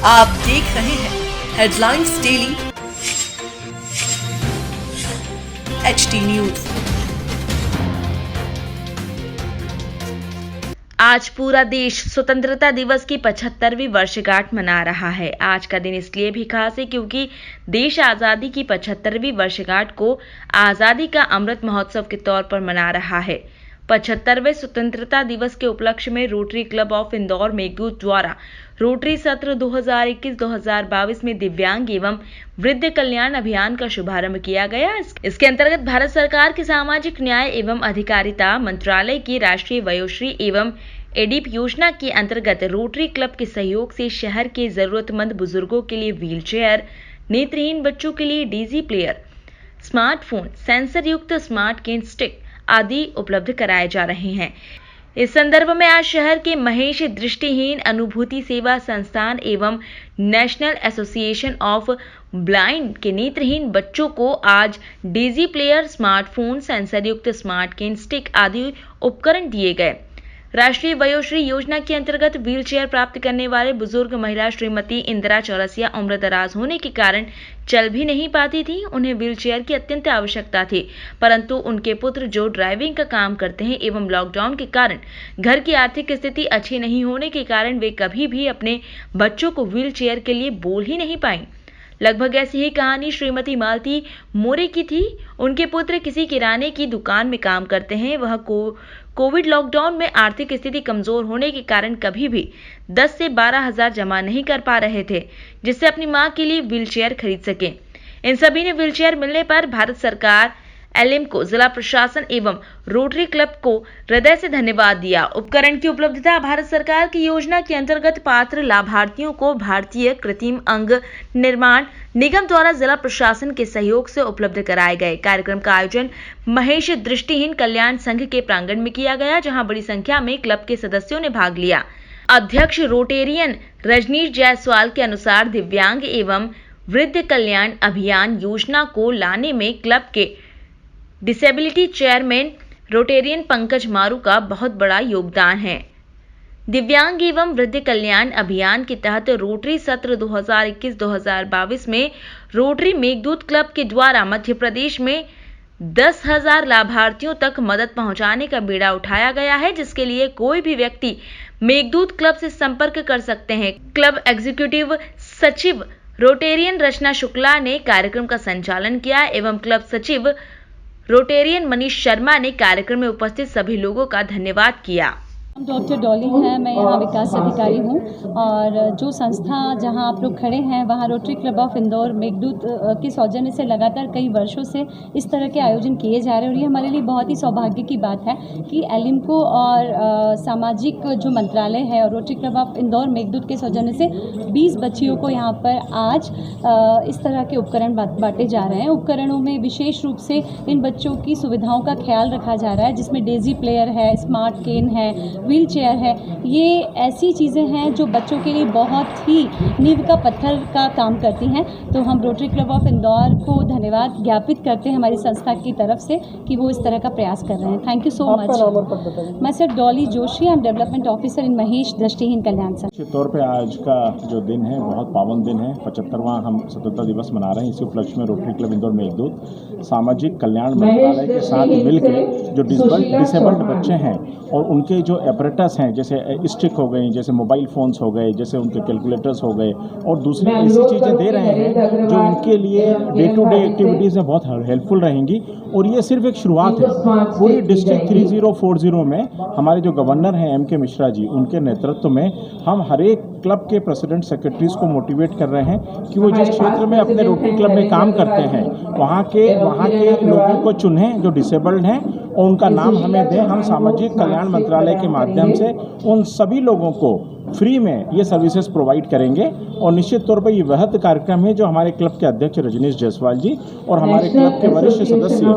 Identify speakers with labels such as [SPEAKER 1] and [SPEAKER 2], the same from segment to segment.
[SPEAKER 1] आप देख रहे हैं हेडलाइंस डेली एचटी न्यूज।
[SPEAKER 2] आज पूरा देश स्वतंत्रता दिवस की 75वीं वर्षगांठ मना रहा है। आज का दिन इसलिए भी खास है क्योंकि देश आजादी की 75वीं वर्षगांठ को आजादी का अमृत महोत्सव के तौर पर मना रहा है। 75वें स्वतंत्रता दिवस के उपलक्ष्य में rotary club of Indore Meghdoot द्वारा रोटरी सत्र 2021-2022 में दिव्यांग एवं वृद्ध कल्याण अभियान का शुभारंभ किया गया। इसके अंतर्गत भारत सरकार के सामाजिक न्याय एवं अधिकारिता मंत्रालय की राष्ट्रीय वयोश्री एवं एडिप योजना के अंतर्गत रोटरी क्लब के सहयोग से शहर के जरूरतमंद बुजुर्गों के लिए व्हील चेयर, नेत्रहीन बच्चों के लिए डीजी प्लेयर, स्मार्टफोन, सेंसर युक्त स्मार्ट केन स्टिक आदि उपलब्ध कराए जा रहे हैं। इस संदर्भ में आज शहर के महेश दृष्टिहीन अनुभूति सेवा संस्थान एवं नेशनल एसोसिएशन ऑफ ब्लाइंड के नेत्रहीन बच्चों को आज डीजी प्लेयर, स्मार्टफोन, सेंसर युक्त स्मार्ट केन स्टिक आदि उपकरण दिए गए। राष्ट्रीय वयोश्री योजना के अंतर्गत व्हील चेयर प्राप्त करने वाले बुजुर्ग महिला श्रीमती इंदिरा चौरसिया उम्र दराज होने के कारण चल भी नहीं पाती थी। उन्हें व्हील चेयर की अत्यंत आवश्यकता थी, परंतु उनके पुत्र जो ड्राइविंग का काम करते हैं एवं लॉकडाउन के कारण घर की आर्थिक स्थिति अच्छी नहीं होने के कारण वे कभी भी अपने बच्चों को व्हील चेयर के लिए बोल ही नहीं पाई। लगभग ऐसी ही कहानी श्रीमती मालती मोरे की थी। उनके पुत्र किसी किराने की दुकान में काम करते हैं। वह कोविड लॉकडाउन में आर्थिक स्थिति कमजोर होने के कारण कभी भी 10 से 12 हजार जमा नहीं कर पा रहे थे, जिससे अपनी मां के लिए व्हील चेयर खरीद सके। इन सभी ने व्हील चेयर मिलने पर भारत सरकार, एलएम को, जिला प्रशासन एवं रोटरी क्लब को हृदय से धन्यवाद दिया। उपकरण की उपलब्धता भारत सरकार की योजना के अंतर्गत पात्र लाभार्थियों को भारतीय कृत्रिम अंग निर्माण निगम द्वारा जिला प्रशासन के सहयोग से उपलब्ध कराए गए। कार्यक्रम का आयोजन महेश दृष्टिहीन कल्याण संघ के प्रांगण में किया गया, जहां बड़ी संख्या में क्लब के सदस्यों ने भाग लिया। अध्यक्ष रोटेरियन रजनीश जायसवाल के अनुसार दिव्यांग एवं वृद्ध कल्याण अभियान योजना को लाने में क्लब के डिसेबिलिटी चेयरमैन रोटेरियन पंकज मारू का बहुत बड़ा योगदान है। दिव्यांग एवं वृद्ध कल्याण अभियान के तहत रोटरी सत्र 2021-2022 में रोटरी मेघदूत क्लब के द्वारा मध्य प्रदेश में 10,000 लाभार्थियों तक मदद पहुंचाने का बीड़ा उठाया गया है, जिसके लिए कोई भी व्यक्ति मेघदूत क्लब से संपर्क कर सकते हैं। क्लब एग्जीक्यूटिव सचिव रोटेरियन रचना शुक्ला ने कार्यक्रम का संचालन किया एवं क्लब सचिव रोटेरियन मनीष शर्मा ने कार्यक्रम में उपस्थित सभी लोगों का धन्यवाद किया।
[SPEAKER 3] डॉक्टर डॉली है, मैं यहाँ विकास अधिकारी हूँ और जो संस्था जहाँ आप लोग खड़े हैं वहाँ rotary club of Indore Meghdoot के सौजन्य से लगातार कई वर्षों से इस तरह के आयोजन किए जा रहे हैं और ये हमारे लिए बहुत ही सौभाग्य की बात है कि एलिम्को और सामाजिक जो मंत्रालय है और rotary club of Indore Meghdoot के सौजन्य से 20 बच्चियों को यहाँ पर आज इस तरह के उपकरण बांटे जा रहे हैं। उपकरणों में विशेष रूप से इन बच्चों की सुविधाओं का ख्याल रखा जा रहा है, जिसमें डेजी प्लेयर है, स्मार्ट केन है, व्हील चेयर है। ये ऐसी चीज़ें हैं जो बच्चों के लिए बहुत ही नींव का पत्थर का काम करती हैं। तो हम रोटरी क्लब ऑफ इंदौर को धन्यवाद ज्ञापित करते हैं हमारी संस्था की तरफ से कि वो इस तरह का प्रयास कर रहे हैं। Thank you so much. मैं sir Dolly Joshi, I am development officer in Mahesh Drishtiheen Kalyan संघ।
[SPEAKER 4] निश्चित तौर पे आज का जो दिन है बहुत पावन दिन है। 75वां हम स्वतंत्रता दिवस मना रहे हैं। इसी उपलक्ष्य में रोटरी क्लब इंदौर मेघदूत सामाजिक कल्याण मंत्रालय के साथ मिलकर जो डिसेबल्ड बच्चे हैं और उनके जो एपरेटस हैं, जैसे स्टिक हो गई, जैसे मोबाइल फ़ोन्स हो गए, जैसे उनके कैलकुलेटर्स हो गए और दूसरी ऐसी चीज़ें दे रहे हैं जो इनके लिए डे टू डे एक्टिविटीज़ में बहुत हेल्पफुल रहेंगी। और ये सिर्फ एक शुरुआत है। पूरी डिस्ट्रिक्ट 3040 में हमारे जो गवर्नर हैं एम के मिश्रा जी, उनके नेतृत्व में हम हर एक क्लब के प्रेसिडेंट सेक्रेटरीज को मोटिवेट कर रहे हैं कि वो जिस क्षेत्र में अपने रोटरी क्लब में काम करते हैं वहाँ के लोगों को चुनें जो डिसेबल्ड हैं और उनका नाम हमें दें। हम सामाजिक कल्याण मंत्रालय के माध्यम से उन सभी लोगों को फ्री में ये सर्विसेज प्रोवाइड करेंगे। और निश्चित तौर पर ये वृहद कार्यक्रम है जो हमारे क्लब के अध्यक्ष रजनीश जायसवाल जी और हमारे क्लब के वरिष्ठ सदस्य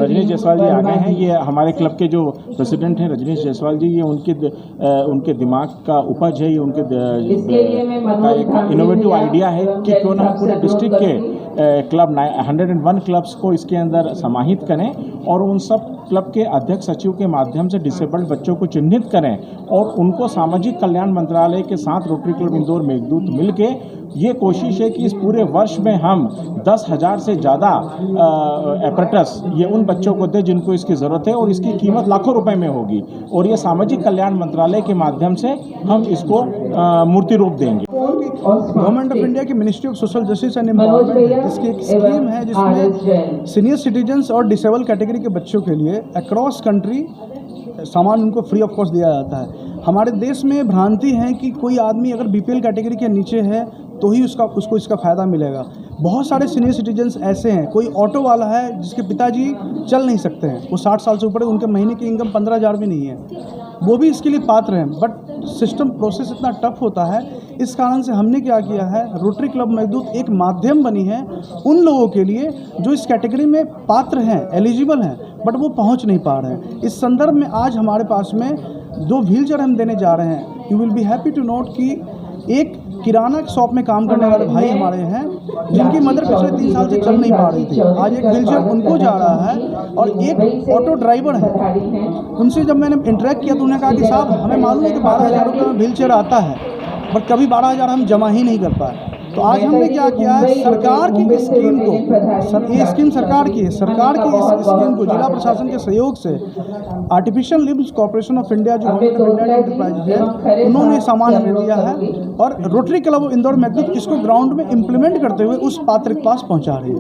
[SPEAKER 4] रजनीश जायसवाल जी आ गए हैं। ये हमारे क्लब के जो प्रेसिडेंट हैं रजनीश जायसवाल जी, ये उनके दिमाग का उपज है, ये उनके का एक इनोवेटिव आइडिया है कि क्यों ना पूरे डिस्ट्रिक्ट के क्लब 101 क्लब्स को इसके अंदर समाहित करें और उन सब क्लब के अध्यक्ष सचिव के माध्यम से डिसेबल्ड बच्चों को चिन्हित करें और उनको सामाजिक कल्याण मंत्रालय के साथ रोटरी क्लब इंदौर मेघदूत मिलके ये कोशिश है कि इस पूरे वर्ष में हम 10,000 से ज़्यादा एपरेटस ये उन बच्चों को दें जिनको इसकी ज़रूरत है और इसकी कीमत लाखों रुपए में होगी और ये सामाजिक कल्याण मंत्रालय के माध्यम से हम इसको मूर्ति रूप देंगे।
[SPEAKER 5] गवर्नमेंट ऑफ इंडिया की ministry of social justice and empowerment इसकी एक स्कीम है जिसमें सीनियर सिटीजन्स और डिसेबल कैटेगरी के बच्चों के लिए अक्रॉस कंट्री सामान उनको फ्री ऑफ कॉस्ट दिया जाता है। हमारे देश में भ्रांति है कि कोई आदमी अगर बीपीएल कैटेगरी के नीचे है तो ही उसको इसका फ़ायदा मिलेगा। बहुत सारे सीनियर सिटीजन्स ऐसे हैं, कोई ऑटो वाला है जिसके पिताजी चल नहीं सकते हैं, वो 60 साल से ऊपर है, उनके महीने की इनकम 15,000 भी नहीं है, वो भी इसके लिए पात्र हैं। बट सिस्टम प्रोसेस इतना टफ होता है, इस कारण से हमने क्या किया है, रोटरी क्लब मेघदूत एक माध्यम बनी है उन लोगों के लिए जो इस कैटेगरी में पात्र हैं, एलिजिबल हैं, बट वो पहुंच नहीं पा रहे हैं। इस संदर्भ में आज हमारे पास में 2 व्हीलचेयर हम देने जा रहे हैं। You will be happy to note कि एक किराना शॉप में काम करने वाले भाई हमारे हैं जिनकी मदर पिछले 3 साल से चल नहीं पा रही थी, आज एक व्हीलचेयर उनको जा रहा है। और एक ऑटो ड्राइवर है, उनसे जब मैंने इंटरेक्ट किया तो उन्होंने कहा कि साहब हमें मालूम है कि 12,000 रुपये में व्हीलचेयर आता है, बट कभी 12,000 हम जमा ही नहीं कर पाए। तो आज हमने क्या किया है, सरकार की इस स्कीम को, ये स्कीम सरकार की है, सरकार की इस स्कीम को जिला प्रशासन के सहयोग से artificial limbs corporation of India जो गवर्नमेंट ऑफ इंडिया एंटरप्राइज है, उन्होंने सामान हमें दिया है और रोटरी क्लब इंदौर मेघदूत इसको ग्राउंड में इम्प्लीमेंट करते हुए उस पात्र के पास पहुंचा रही है।